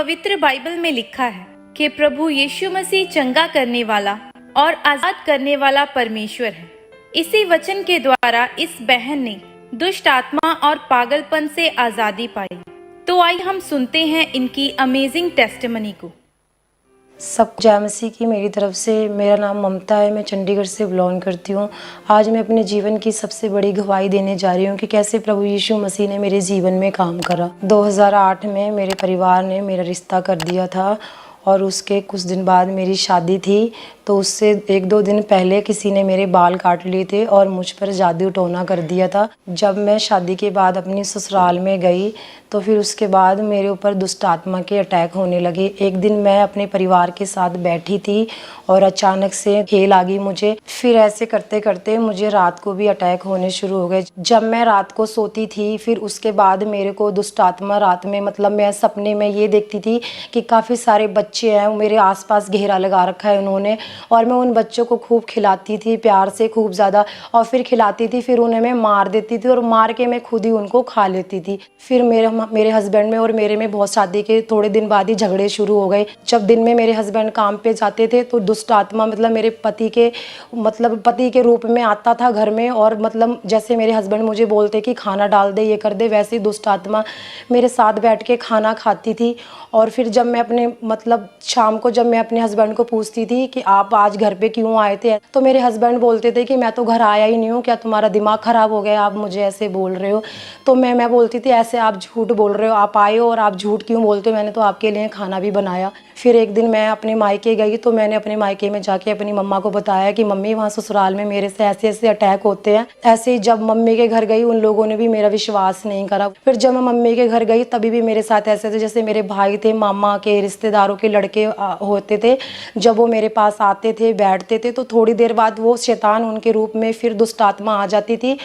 पवित्र बाइबल में लिखा है कि प्रभु यीशु मसीह चंगा करने वाला और आजाद करने वाला परमेश्वर है। इसी वचन के द्वारा इस बहन ने दुष्ट आत्मा और पागलपन से आजादी पाई। तो आइए हम सुनते हैं इनकी अमेजिंग टेस्टिमनी को। सब जय मसीह की मेरी तरफ से। मेरा नाम ममता है, मैं चंडीगढ़ से बिलोंग करती हूँ। आज मैं अपने जीवन की सबसे बड़ी गवाही देने जा रही हूँ कि कैसे प्रभु यीशु मसीह ने मेरे जीवन में काम करा। 2008 में मेरे परिवार ने मेरा रिश्ता कर दिया था और उसके कुछ दिन बाद मेरी शादी थी। तो उससे 1-2 दिन पहले किसी ने मेरे बाल काट लिए थे और मुझ पर जादू टोना कर दिया था। जब मैं शादी के बाद अपनी ससुराल में गई तो फिर उसके बाद मेरे ऊपर दुष्ट आत्मा के अटैक होने लगे। एक दिन मैं अपने परिवार के साथ बैठी थी और अचानक से खेल आ गई मुझे। फिर ऐसे करते करते मुझे रात को भी अटैक होने शुरू हो गए। जब मैं रात को सोती थी फिर उसके बाद मेरे को दुष्ट आत्मा रात में मैं सपने में ये देखती थी कि काफ़ी सारे बच्चे हैं, मेरे आसपास घेरा लगा रखा है उन्होंने, और मैं उन बच्चों को खूब खिलाती थी प्यार से, खूब ज़्यादा, और फिर खिलाती थी, फिर उन्हें मैं मार देती थी और मार के मैं खुद ही उनको खा लेती थी। फिर मेरे हस्बैंड में और मेरे में बहुत शादी के थोड़े दिन बाद ही झगड़े शुरू हो गए। जब दिन में मेरे हस्बैंड काम पे जाते थे तो दुष्ट आत्मा मेरे पति के रूप में आता था घर में, और जैसे मेरे हस्बैंड मुझे बोलते कि खाना डाल दे, ये कर दे, वैसे ही दुष्ट आत्मा मेरे साथ बैठ के खाना खाती थी। और फिर जब मैं अपने शाम को जब मैं अपने हस्बैंड को पूछती थी कि आप आज घर पे क्यों आए थे, तो मेरे हस्बैंड बोलते थे कि मैं तो घर आया ही नहीं हूँ, क्या तुम्हारा दिमाग ख़राब हो गया, आप मुझे ऐसे बोल रहे हो। तो मैं बोलती थी ऐसे आप झूठ बोल रहे हो, आप आए हो और आप झूठ क्यों बोलते हो, मैंने तो आपके लिए खाना भी बनाया। फिर एक दिन मैं अपने मायके गई तो मैंने अपने मायके में जाके अपनी मम्मा को बताया कि मम्मी वहाँ ससुराल में मेरे से ऐसे ऐसे अटैक होते हैं। ऐसे ही जब मम्मी के घर गई उन लोगों ने भी मेरा विश्वास नहीं करा। फिर जब मैं मम्मी के घर गई तभी भी मेरे साथ ऐसे थे, जैसे मेरे भाई थे, मामा के रिश्तेदारों के लड़के होते थे, जब वो मेरे पास आते थे बैठते थे तो थोड़ी देर बाद वो शैतान उनके रूप में फिर दुष्ट आत्मा आ जाती थी।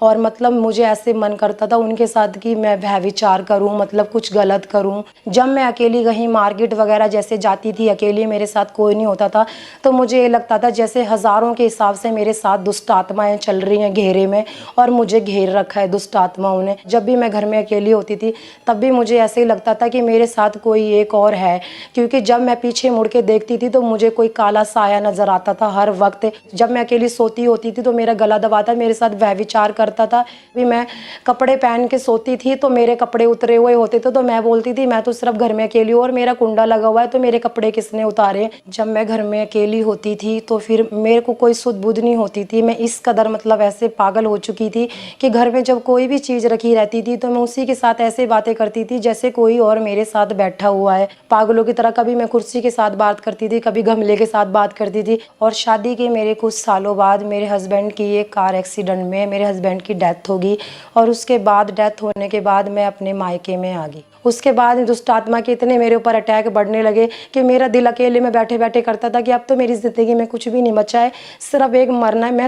और मुझे ऐसे मन करता था उनके साथ कि मैं व्यभिचार करूं, कुछ गलत करूं। जब मैं अकेली कहीं मार्केट वगैरह जैसे जाती थी अकेली, मेरे साथ कोई नहीं होता था, तो मुझे ये लगता था जैसे हज़ारों के हिसाब से मेरे साथ दुष्ट आत्माएं चल रही हैं घेरे में, और मुझे घेर रखा है दुष्ट आत्माओं ने। जब भी मैं घर में अकेली होती थी तब भी मुझे ऐसे ही लगता था कि मेरे साथ कोई एक और है, क्योंकि जब मैं पीछे मुड़ के देखती थी तो मुझे कोई काला साया नज़र आता था हर वक्त। जब मैं अकेली सोती होती थी तो मेरा गला दबाता, मेरे साथ व्यभिचार करता था। भी मैं कपड़े पहन के सोती थी तो मेरे कपड़े उतरे हुए होते थे, तो मैं बोलती थी मैं तो सिर्फ घर में अकेली हूँ और मेरा कुंडा लगा हुआ है, तो मेरे कपड़े किसने उतारे। जब मैं घर में अकेली होती थी तो फिर मेरे को कोई सुध बुध नहीं होती थी। मैं इस कदर ऐसे पागल हो चुकी थी कि घर में जब कोई भी चीज़ रखी रहती थी तो मैं उसी के साथ ऐसे बातें करती थी जैसे कोई और मेरे साथ बैठा हुआ है, पागलों की तरह। कभी मैं कुर्सी के साथ बात करती थी, कभी गमले के साथ बात करती थी। और शादी के मेरे कुछ सालों बाद मेरे हस्बैंड की एक कार एक्सीडेंट में मेरे हस्बैंड की डेथ होगी, और उसके बाद डेथ होने के बाद मैं अपने मायके में आ गई। उसके बाद दुष्ट आत्मा के इतने मेरे ऊपर अटैक बढ़ने लगे कि मेरा दिल अकेले में बैठे बैठे करता था कि अब तो मेरी ज़िंदगी में कुछ भी नहीं बचा है, सिर्फ एक मरना है। मैं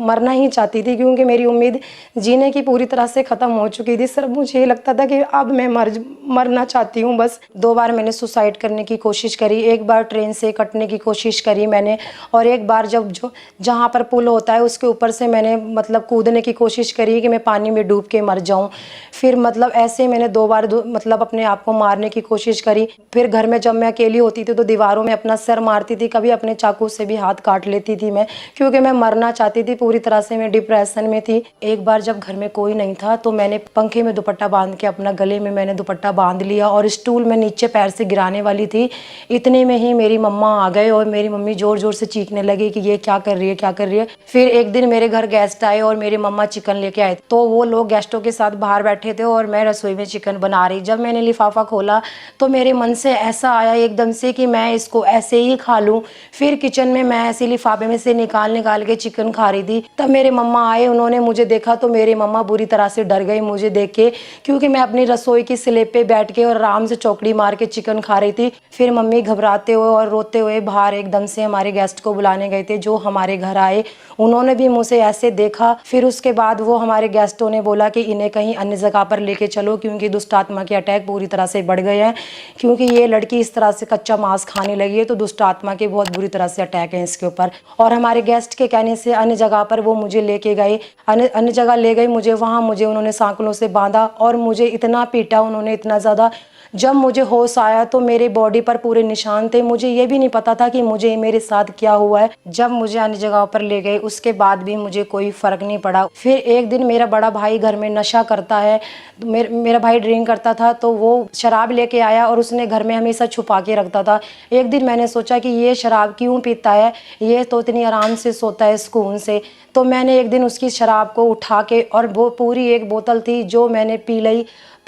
मरना ही चाहती थी क्योंकि मेरी उम्मीद जीने की पूरी तरह से ख़त्म हो चुकी थी। सिर्फ मुझे ये लगता था कि अब मैं मरना चाहती हूँ बस। 2 बार मैंने सुसाइड करने की कोशिश करी, एक बार ट्रेन से कटने की कोशिश करी मैंने, और एक बार जहाँ पर पुल होता है उसके ऊपर से मैंने कूदने की कोशिश करी कि मैं पानी में डूब के मर जाऊँ। फिर ऐसे मैंने 2 बार अपने आप को मारने की कोशिश करी। फिर घर में जब मैं अकेली होती थी तो दीवारों में अपना सर मारती थी, कभी अपने चाकू से भी हाथ काट लेती थी मैं, क्योंकि मैं मरना चाहती थी पूरी तरह से। मैं डिप्रेशन में थी। एक बार जब घर में कोई नहीं था तो मैंने पंखे में दुपट्टा बांध के अपना गले में मैंने दुपट्टा बांध लिया और स्टूल में नीचे पैर से गिराने वाली थी। इतने में ही मेरी मम्मा आ गए और मेरी मम्मी जोर जोर से चीखने लगी कि ये क्या कर रही है, क्या कर रही है। फिर एक दिन मेरे घर गेस्ट आए और मेरी मम्मा चिकन लेके आए, तो वो लोग गेस्टों के साथ बाहर बैठे थे और मैं रसोई में चिकन बना रही। जब मैंने लिफाफा खोला तो मेरे मन से ऐसा आया एकदम से कि मैं इसको ऐसे ही खा लूं। फिर किचन में मैं ऐसे लिफाफे में से निकाल के चिकन खा रही थी। तब मेरे मम्मा आए, उन्होंने मुझे देखा तो मेरे मम्मा बुरी तरह से डर गई मुझे देख के, क्योंकि मैं अपनी रसोई की स्लैब पे बैठ के और आराम से चौकड़ी मार के चिकन खा रही थी। फिर मम्मी घबराते हुए और रोते हुए बाहर एकदम से हमारे गेस्ट को बुलाने गए थे जो हमारे घर आए। उन्होंने भी मुझे ऐसे देखा। फिर उसके बाद वो हमारे गेस्टों ने बोला कि इन्हें कहीं अन्य जगह पर लेके चलो, क्योंकि दुष्ट आत्मा के अटैक पूरी तरह से बढ़ गए हैं, क्योंकि ये लड़की इस तरह से कच्चा मांस खाने लगी है, तो दुष्ट आत्मा के बहुत बुरी तरह से अटैक है इसके ऊपर। और हमारे गेस्ट के कहने से अन्य जगह पर वो मुझे लेके गए, अन्य जगह ले गए मुझे। वहाँ मुझे उन्होंने सांकलों से बांधा और मुझे इतना पीटा उन्होंने, इतना ज़्यादा जब मुझे होश आया तो मेरे बॉडी पर पूरे निशान थे। मुझे ये भी नहीं पता था कि मुझे मेरे साथ क्या हुआ है। जब मुझे अन्य जगहों पर ले गए उसके बाद भी मुझे कोई फ़र्क नहीं पड़ा। फिर एक दिन मेरा बड़ा भाई घर में नशा करता है, मेरा भाई ड्रिंक करता था, तो वो शराब लेके आया और उसने घर में हमेशा छुपा के रखता था। एक दिन मैंने सोचा कि ये शराब क्यों पीता है, ये तो इतनी आराम से सोता है सुकून से। तो मैंने एक दिन उसकी शराब को उठा के, और वो पूरी एक बोतल थी जो मैंने पी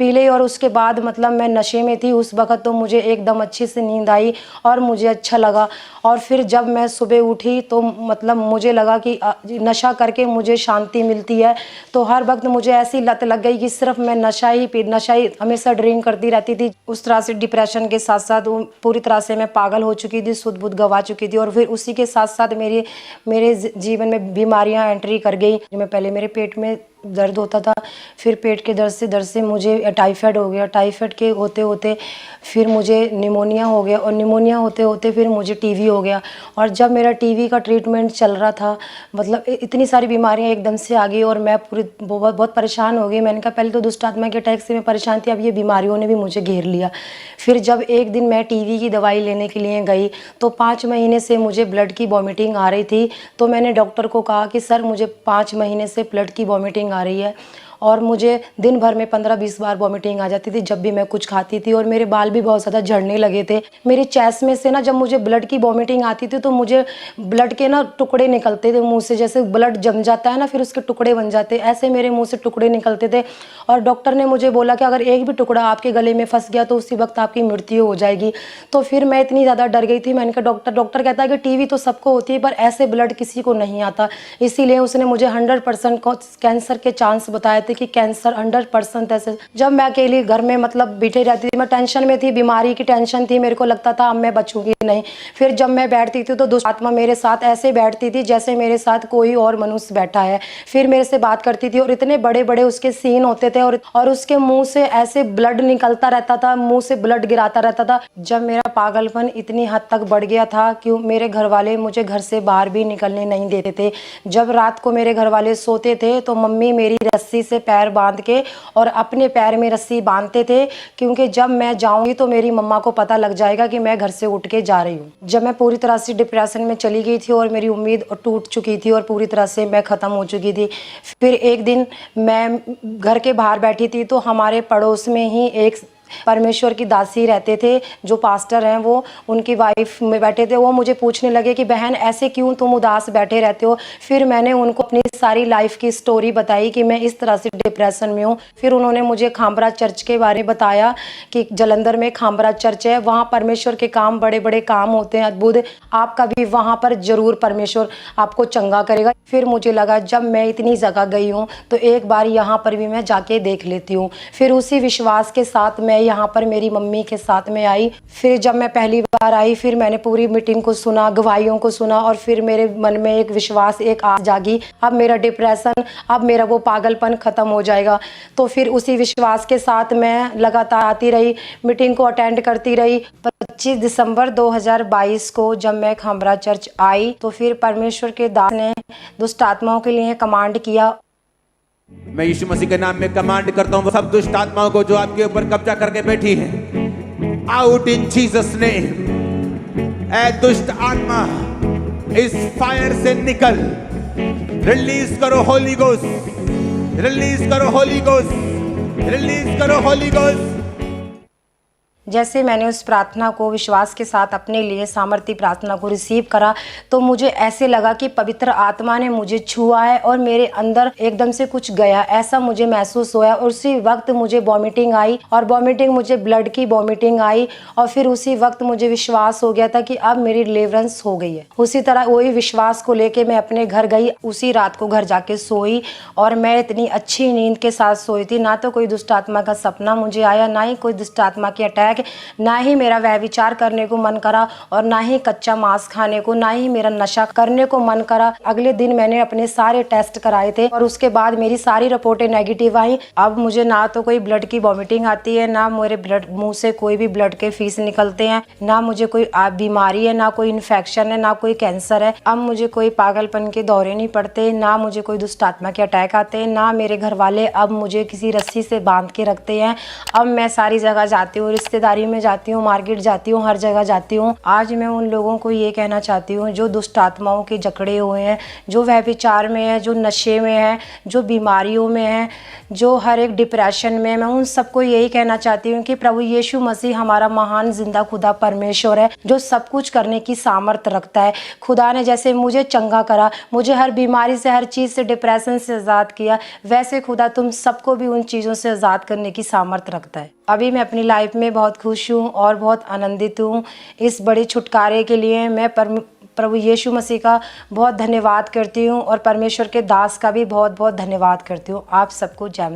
ली और उसके बाद मतलब मैं नशे में थी उस वक़्त। तो मुझे एकदम अच्छी से नींद आई और मुझे अच्छा लगा। और फिर जब मैं सुबह उठी तो मतलब मुझे लगा कि नशा करके मुझे शांति मिलती है। तो हर वक्त मुझे ऐसी लत लग गई कि सिर्फ मैं नशा ही हमेशा ड्रिंक करती रहती थी। उस तरह से डिप्रेशन के साथ साथ पूरी तरह से मैं पागल हो चुकी थी, सुध बुध गवा चुकी थी। और फिर उसी के साथ साथ मेरे जीवन में बीमारियां एंट्री कर गई। मैं पहले मेरे पेट में दर्द होता था, फिर पेट के दर्द से मुझे टाइफाइड हो गया। टाइफाइड के होते होते फिर मुझे निमोनिया हो गया, और निमोनिया होते होते फिर मुझे टीवी हो गया। और जब मेरा टीवी का ट्रीटमेंट चल रहा था, मतलब इतनी सारी बीमारियां एकदम से आ गई और मैं पूरी बहुत परेशान हो गई। मैंने कहा पहले तो दुष्ट आत्मा के अटैक से मैं परेशान थी, अब ये बीमारियों ने भी मुझे घेर लिया। फिर जब एक दिन मैं टीवी की दवाई लेने के लिए गई तो 5 महीने से मुझे ब्लड की वॉमिटिंग आ रही थी। तो मैंने डॉक्टर को कहा कि सर मुझे 5 महीने से ब्लड की वॉमिटिंग आ रही है, और मुझे दिन भर में 15-20 बार वॉमिटिंग आ जाती थी जब भी मैं कुछ खाती थी, और मेरे बाल भी बहुत ज़्यादा झड़ने लगे थे। मेरी चेस्ट में से ना जब मुझे ब्लड की वॉमिटिंग आती थी तो मुझे ब्लड के ना टुकड़े निकलते थे मुंह से, जैसे ब्लड जम जाता है ना फिर उसके टुकड़े बन जाते, ऐसे मेरे मुंह से टुकड़े निकलते थे। और डॉक्टर ने मुझे बोला कि अगर एक भी टुकड़ा आपके गले में फंस गया तो उसी वक्त आपकी मृत्यु हो जाएगी। तो फिर मैं इतनी ज़्यादा डर गई थी। मैंने कहा डॉक्टर कहता है कि टीवी तो सबको होती है पर ऐसे ब्लड किसी को नहीं आता, इसीलिए उसने मुझे 100% कैंसर के चांस बताए थे कि कैंसर 100% ऐसे। जब मैं अकेली घर में मतलब बैठे रहती थी, मैं टेंशन में थी, बीमारी की टेंशन थी, मेरे को लगता था अब मैं बचूंगी नहीं। फिर जब मैं बैठती थी तो दुष्ट आत्मा मेरे साथ ऐसे बैठती थी जैसे मेरे साथ कोई और मनुष्य बैठा है। फिर मेरे से बात करती थी और इतने बड़े बड़े उसके सीन होते थे, और उसके मुंह से ऐसे ब्लड निकलता रहता था, मुंह से ब्लड गिराता रहता था। जब मेरा पागलपन इतनी हद तक बढ़ गया था कि मेरे घर वाले मुझे घर से बाहर भी निकलने नहीं देते थे। जब रात को मेरे घर वाले सोते थे तो मम्मी मेरी रस्सी से पैर बांध के और अपने पैर में रस्सी बांधते थे, क्योंकि जब मैं जाऊंगी तो मेरी मम्मा को पता लग जाएगा कि मैं घर से उठ के जा रही हूँ। जब मैं पूरी तरह से डिप्रेशन में चली गई थी और मेरी उम्मीद टूट चुकी थी और पूरी तरह से मैं ख़त्म हो चुकी थी, फिर एक दिन मैं घर के बाहर बैठी थी तो हमारे पड़ोस में ही एक परमेश्वर की दासी रहते थे जो पास्टर हैं, वो उनकी वाइफ में बैठे थे। वो मुझे पूछने लगे कि बहन ऐसे क्यों तुम उदास बैठे रहते हो। फिर मैंने उनको अपनी सारी लाइफ की स्टोरी बताई कि मैं इस तरह से डिप्रेशन में हूँ। फिर उन्होंने मुझे खामरा चर्च के बारे में बताया कि जलंधर में खामरा चर्च है, वहाँ परमेश्वर के काम बड़े बड़े काम होते हैं अद्भुत, आपका भी वहाँ पर जरूर परमेश्वर आपको चंगा करेगा। फिर मुझे लगा जब मैं इतनी जगह गई हूँ तो एक बार यहाँ पर भी मैं जाके देख लेती हूँ। फिर उसी विश्वास के साथ मैं यहाँ पर मेरी मम्मी के साथ में आई। फिर जब मैं पहली बार आई फिर मैंने पूरी मीटिंग को सुना, गवाहियों को सुना, और फिर मेरे मन में एक विश्वास, एक आस जागी, अब मेरा डिप्रेशन, अब मेरा वो पागलपन खत्म हो जाएगा। तो फिर उसी विश्वास के साथ मैं लगातार आती रही, मीटिंग को अटेंड करती रही। 25 दिसंबर 2022 को जब मैं खामरा चर्च आई तो फिर परमेश्वर के दास ने दुष्ट आत्माओं के लिए कमांड किया। मैं यीशु मसीह के नाम में कमांड करता हूं सब दुष्ट आत्माओं को जो आपके ऊपर कब्जा करके बैठी है, आउट इन जीसस नेम। ऐ दुष्ट आत्मा इस फायर से निकल, रिलीज करो होली गोस्ट, रिलीज करो होली गोस्ट, रिलीज करो होली गोस्ट। जैसे मैंने उस प्रार्थना को विश्वास के साथ अपने लिए सामर्थ्य प्रार्थना को रिसीव करा तो मुझे ऐसे लगा कि पवित्र आत्मा ने मुझे छुआ है और मेरे अंदर एकदम से कुछ गया, ऐसा मुझे महसूस हुआ। और उसी वक्त मुझे वॉमिटिंग आई, और वॉमिटिंग मुझे ब्लड की वॉमिटिंग आई, और फिर उसी वक्त मुझे विश्वास हो गया था कि अब मेरी डिलीवरेंस हो गई है। उसी तरह वही विश्वास को लेके मैं अपने घर गई, उसी रात को घर जाके सोई, और मैं इतनी अच्छी नींद के साथ सोई थी। ना तो कोई दुष्ट आत्मा का सपना मुझे आया, ना ही कोई दुष्ट आत्मा के अटैक, अटैक, ना ही मेरा व्यभिचार करने को मन करा और ना ही कच्चा मांस खाने को, ना ही मेरा नशा करने को मन करा। अगले दिन मैंने अपने सारे टेस्ट कराए थे और उसके बाद मेरी सारी रिपोर्टें नेगेटिव आई। अब मुझे ना तो कोई ब्लड की वॉमिटिंग आती है, ना मेरे ब्लड मुंह से कोई भी ब्लड के फीस निकलते हैं, ना मुझे कोई बीमारी है, ना कोई इन्फेक्शन है, ना कोई कैंसर है। अब मुझे कोई पागलपन के दौरे नहीं पड़ते, ना मुझे कोई दुष्ट आत्मा के अटैक आते हैं, ना मेरे घर वाले अब मुझे किसी रस्सी से बांध के रखते हैं। अब मैं सारी जगह जाती हूँ, रिश्तेदारी में जाती हूँ, मार्केट जाती हूँ, हर जगह जाती हूँ। आज मैं उन लोगों को ये कहना चाहती हूँ जो दुष्ट आत्माओं के जकड़े हुए हैं, जो व्यभिचार में है, जो नशे में है, जो बीमारियों में है, जो हर एक डिप्रेशन में, मैं उन सबको यही कहना चाहती हूँ कि प्रभु यीशु मसीह हमारा महान जिंदा खुदा परमेश्वर है, जो सब कुछ करने की सामर्थ रखता है। खुदा ने जैसे मुझे चंगा करा, मुझे हर बीमारी से, हर चीज़ से, डिप्रेशन से आज़ाद किया, वैसे खुदा तुम सबको भी उन चीज़ों से आज़ाद करने की सामर्थ रखता है। अभी मैं अपनी लाइफ में बहुत खुश हूँ और बहुत आनंदित हूँ। इस बड़े छुटकारे के लिए मैं प्रभु यीशु मसीह का बहुत धन्यवाद करती हूँ और परमेश्वर के दास का भी बहुत बहुत धन्यवाद करती हूँ। आप सबको जय मसीह।